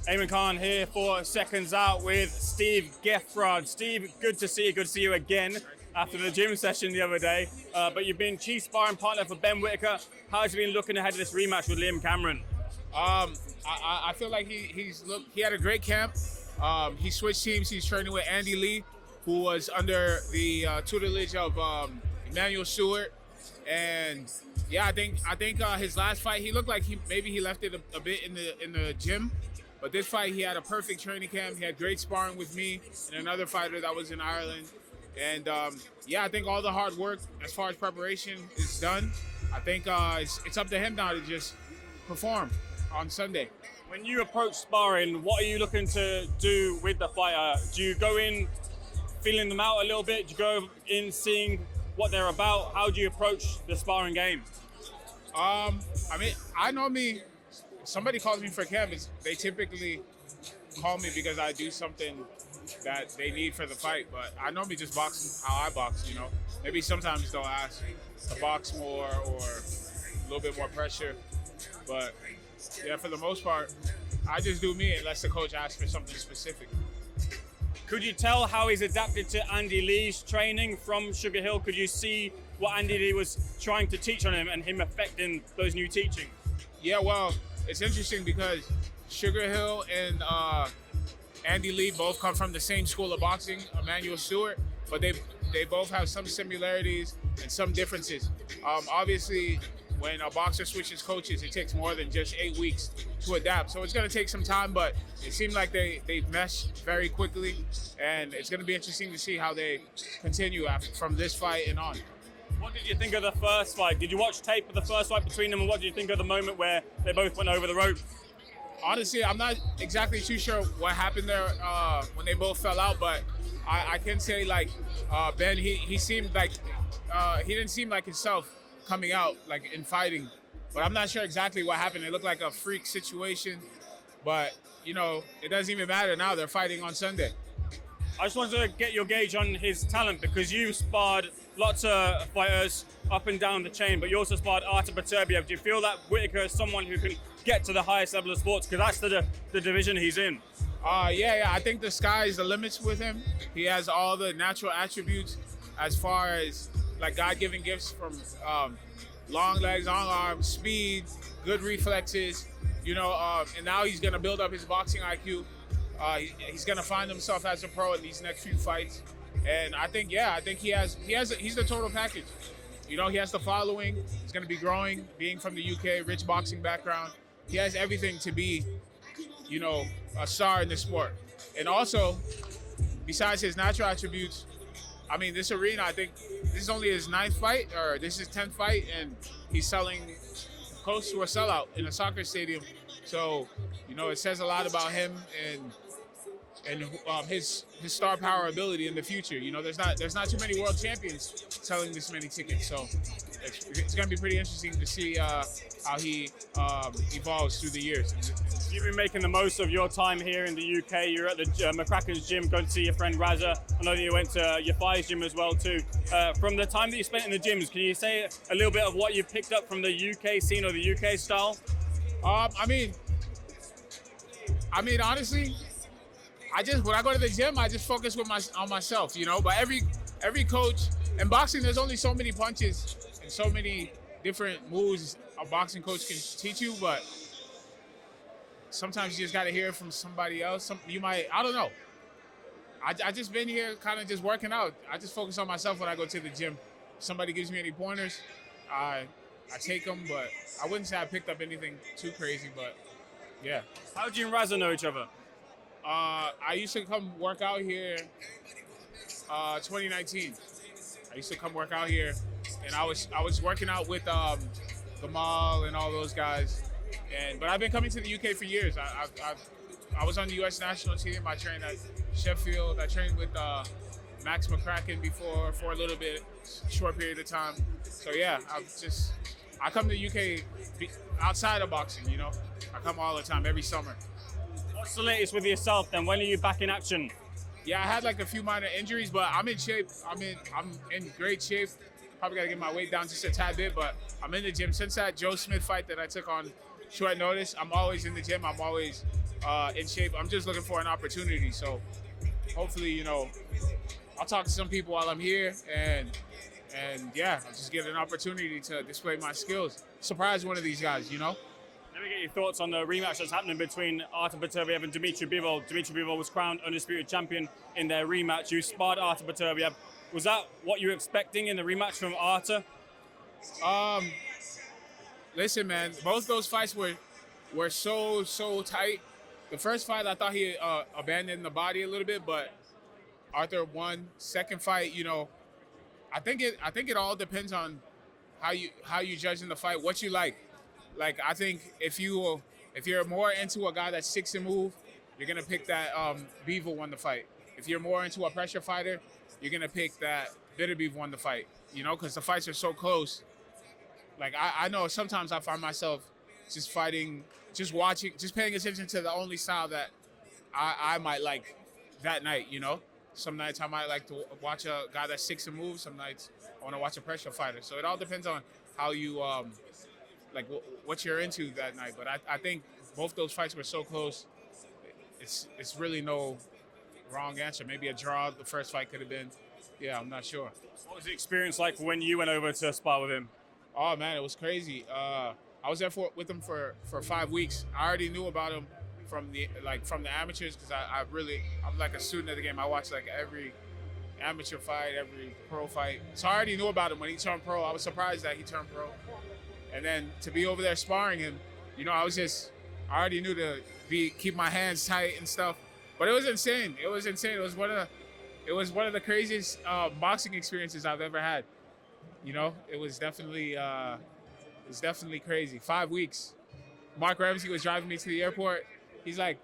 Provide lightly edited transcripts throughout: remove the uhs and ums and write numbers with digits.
Eamon Khan here for Seconds Out with Steve Geffard. Steve, good to see you. Good to see you again after the gym session the other day. But you've been chief sparring partner for Ben Whittaker. How has you been looking ahead to this rematch with Liam Cameron? I feel like he had a great camp. He switched teams. He's training with Andy Lee, who was under the tutelage of Emmanuel Stewart. And yeah, I think his last fight, he looked like he left it a bit in the gym. But this fight, he had a perfect training camp. He had great sparring with me and another fighter that was in Ireland. And yeah, I think all the hard work as far as preparation is done. I think it's up to him now to just perform on Sunday. When you approach sparring, what are you looking to do with the fighter? Do you go in feeling them out a little bit? Do you go in seeing what they're about? How do you approach the sparring game? I mean, I normally, somebody calls me for camp, they typically call me because I do something that they need for the fight, but I normally just box how I box, you know. Maybe sometimes they'll ask to box more or a little bit more pressure, but yeah, for the most part, I just do me unless the coach asks for something specific. Could you tell how he's adapted to Andy Lee's training from Sugar Hill? Could you see what Andy Lee was trying to teach on him and him affecting those new teachings? Yeah, well, it's interesting because Sugar Hill and Andy Lee both come from the same school of boxing, Emmanuel Stewart, but they both have some similarities and some differences. Obviously, when a boxer switches coaches, it takes more than just 8 weeks to adapt. So it's going to take some time, but it seemed like they mesh very quickly, and it's going to be interesting to see how they continue from this fight and on. What did you think of the first fight? Did you watch tape of the first fight between them, and what did you think of the moment where they both went over the rope? Honestly, I'm not exactly too sure what happened there when they both fell out, but I can say, like, Ben, he seemed like he didn't seem like himself coming out, like, in fighting. But I'm not sure exactly what happened. It looked like a freak situation, but, you know, it doesn't even matter now. They're fighting on Sunday. I just wanted to get your gauge on his talent, because you sparred lots of fighters up and down the chain, but you also sparred Artur Beterbiev. Do you feel that Whittaker is someone who can get to the highest level of sports? Because that's the division he's in. Yeah, I think the sky's the limits with him. He has all the natural attributes as far as, like, God-given gifts from long legs, long arms, speed, good reflexes, you know, and now he's going to build up his boxing IQ. He's going to find himself as a pro in these next few fights. And I think he's the total package. You know, he has the following. He's going to be growing, being from the UK, rich boxing background. He has everything to be, you know, a star in this sport. And also, besides his natural attributes, I mean, this arena, I think this is only his 9th fight, or this is his 10th fight, and he's selling close to a sellout in a soccer stadium. So, you know, it says a lot about him and his star power ability in the future. You know, there's not too many world champions selling this many tickets, so it's going to be pretty interesting to see how he evolves through the years. You've been making the most of your time here in the UK. You're at the McCrackens gym, going to see your friend Raza. I know that you went to your Fire's gym as well too. From the time that you spent in the gyms, can you say a little bit of what you've picked up from the UK scene or the UK style? I mean, honestly, when I go to the gym, I just focus on myself, you know. But every coach, in boxing, there's only so many punches and so many different moves a boxing coach can teach you. But sometimes you just got to hear it from somebody else. I don't know. I just been here kind of just working out. I just focus on myself when I go to the gym. If somebody gives me any pointers, I take them, but I wouldn't say I picked up anything too crazy, but yeah. How do you and Raza know each other? I used to come work out here 2019. I used to come work out here, and I was working out with Gamal and all those guys. But I've been coming to the UK for years. I was on the US national team. I trained at Sheffield. I trained with Max McCrackens before for a little bit, short period of time. So yeah, I come to the UK outside of boxing, you know. I come all the time, every summer. What's the latest with yourself then? When are you back in action? Yeah, I had like a few minor injuries, but I'm in shape. I'm in great shape. Probably gotta get my weight down just a tad bit, but I'm in the gym. Since that Joe Smith fight that I took on short notice, I'm always in the gym. I'm always in shape. I'm just looking for an opportunity. So hopefully, you know, I'll talk to some people while I'm here, and yeah, I'll just get an opportunity to display my skills. Surprise one of these guys, you know. Let me get your thoughts on the rematch that's happening between Artur Beterbiev and Dmitry Bivol. Dmitry Bivol was crowned undisputed champion in their rematch. You sparred Artur Beterbiev. Was that what you were expecting in the rematch from Artur? Listen, man, both those fights were so tight. The first fight, I thought he abandoned the body a little bit, but Artur won. Second fight, you know, I think it all depends on how you judge in the fight, what you like. Like, I think if you're more into a guy that sticks and move, you're gonna pick that Bivol won the fight. If you're more into a pressure fighter, you're gonna pick that Beterbiev won the fight. You know, because the fights are so close. Like, I know sometimes I find myself just fighting, just watching, just paying attention to the only style that I might like that night, you know? Some nights I might like to watch a guy that sticks and moves. Some nights I want to watch a pressure fighter. So it all depends on how you, like, what you're into that night. But I think both those fights were so close, it's really no wrong answer. Maybe a draw, the first fight could have been. Yeah, I'm not sure. What was the experience like when you went over to spar with him? Oh, man, it was crazy. I was there with him for 5 weeks. I already knew about him from the amateurs because I'm like a student of the game. I watch like every amateur fight, every pro fight. So I already knew about him when he turned pro. I was surprised that he turned pro. And then to be over there sparring him, you know, I already knew to keep my hands tight and stuff. But it was insane. It was insane. It was one of the craziest boxing experiences I've ever had. You know, it was definitely crazy. 5 weeks. Mark Ramsey was driving me to the airport. He's like,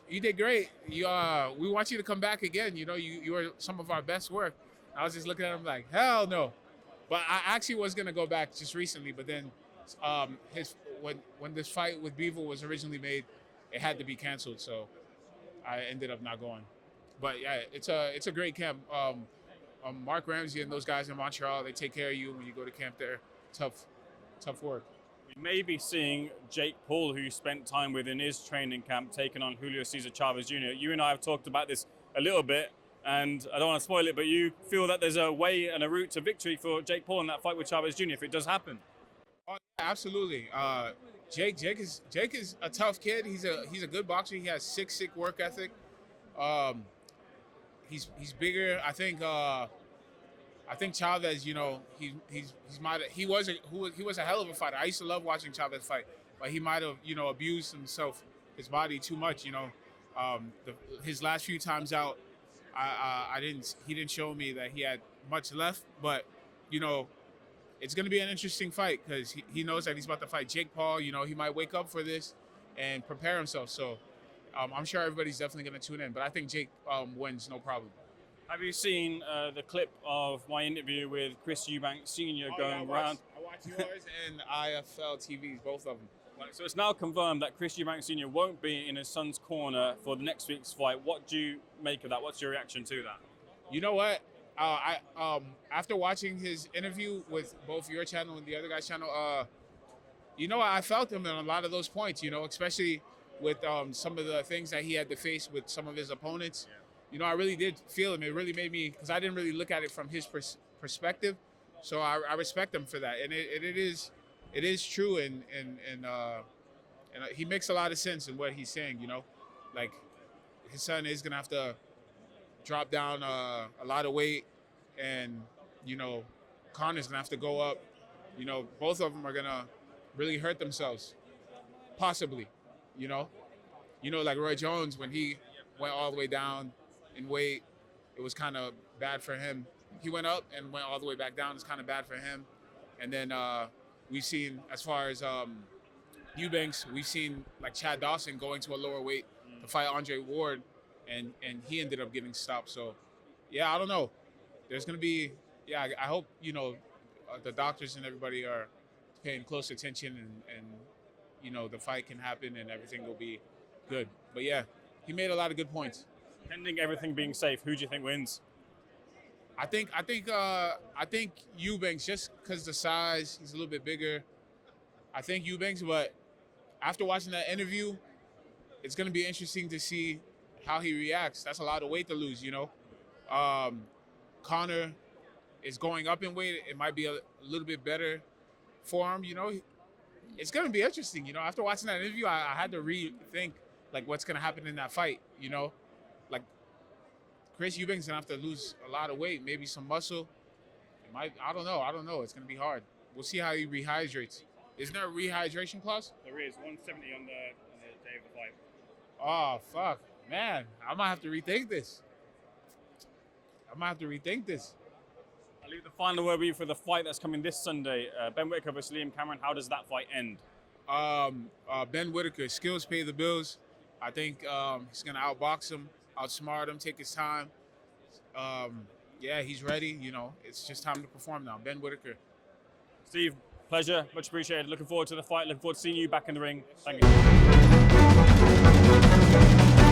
"You did great. We want you to come back again. You know, you were some of our best work." I was just looking at him like, hell no. But I actually was gonna go back just recently, but then when this fight with Bivol was originally made, it had to be canceled, so I ended up not going. But yeah, it's a great camp. Mark Ramsey and those guys in Montreal, they take care of you when you go to camp there. Tough work. We may be seeing Jake Paul, who you spent time with in his training camp, taking on Julio Cesar Chavez Jr. You and I have talked about this a little bit, and I don't want to spoil it, but you feel that there's a way and a route to victory for Jake Paul in that fight with Chavez Jr. if it does happen. Oh, absolutely. Jake is a tough kid. He's a good boxer. He has sick work ethic. He's bigger. I think Chavez, you know, he was a hell of a fighter. I used to love watching Chavez fight, but he might have, you know, abused his body too much. You know, his last few times out, he didn't show me that he had much left. But, you know, it's going to be an interesting fight because he knows that he's about to fight Jake Paul. You know, he might wake up for this and prepare himself. So I'm sure everybody's definitely going to tune in. But I think Jake wins, no problem. Have you seen the clip of my interview with Chris Eubank Sr. going around? I watched yours and IFL TV's, both of them. So it's now confirmed that Chris Eubank Sr. won't be in his son's corner for the next week's fight. What do you make of that? What's your reaction to that? You know what? After watching his interview with both your channel and the other guy's channel, you know, I felt him on a lot of those points, you know, especially with some of the things that he had to face with some of his opponents. Yeah. You know, I really did feel him. It really made me, because I didn't really look at it from his perspective. So I respect him for that. And it is true. And he makes a lot of sense in what he's saying, you know. Like, his son is going to have to drop down a lot of weight. And, you know, Conor's going to have to go up. You know, both of them are going to really hurt themselves. Possibly, you know. You know, like Roy Jones, when he went all the way down in weight, it was kind of bad for him. He went up and went all the way back down. It's kind of bad for him. And then we've seen, as far as Eubanks, we've seen like Chad Dawson going to a lower weight to fight Andre Ward, and he ended up getting stopped. So, yeah, I don't know. There's going to be, yeah, I hope, you know, the doctors and everybody are paying close attention and, you know, the fight can happen and everything will be good. But, yeah, he made a lot of good points. Pending everything being safe, who do you think wins? I think Eubanks, just because the size, he's a little bit bigger. I think Eubanks, but after watching that interview, it's going to be interesting to see how he reacts. That's a lot of weight to lose, you know. Conor is going up in weight. It might be a little bit better for him, you know. It's going to be interesting, you know. After watching that interview, I had to rethink, like, what's going to happen in that fight, you know. Like, Chris Eubank's going to have to lose a lot of weight, maybe some muscle. I don't know. It's going to be hard. We'll see how he rehydrates. Isn't there a rehydration clause? There is 170 on the day of the fight. Oh, fuck. Man, I might have to rethink this. I'll leave the final word with you for the fight that's coming this Sunday. Ben Whittaker versus Liam Cameron. How does that fight end? Ben Whittaker, skills pay the bills. I think he's going to outbox him, outsmart him, take his time. Yeah, he's ready. You know, it's just time to perform now. Ben Whittaker. Steve, pleasure. Much appreciated. Looking forward to the fight. Looking forward to seeing you back in the ring. Thank you.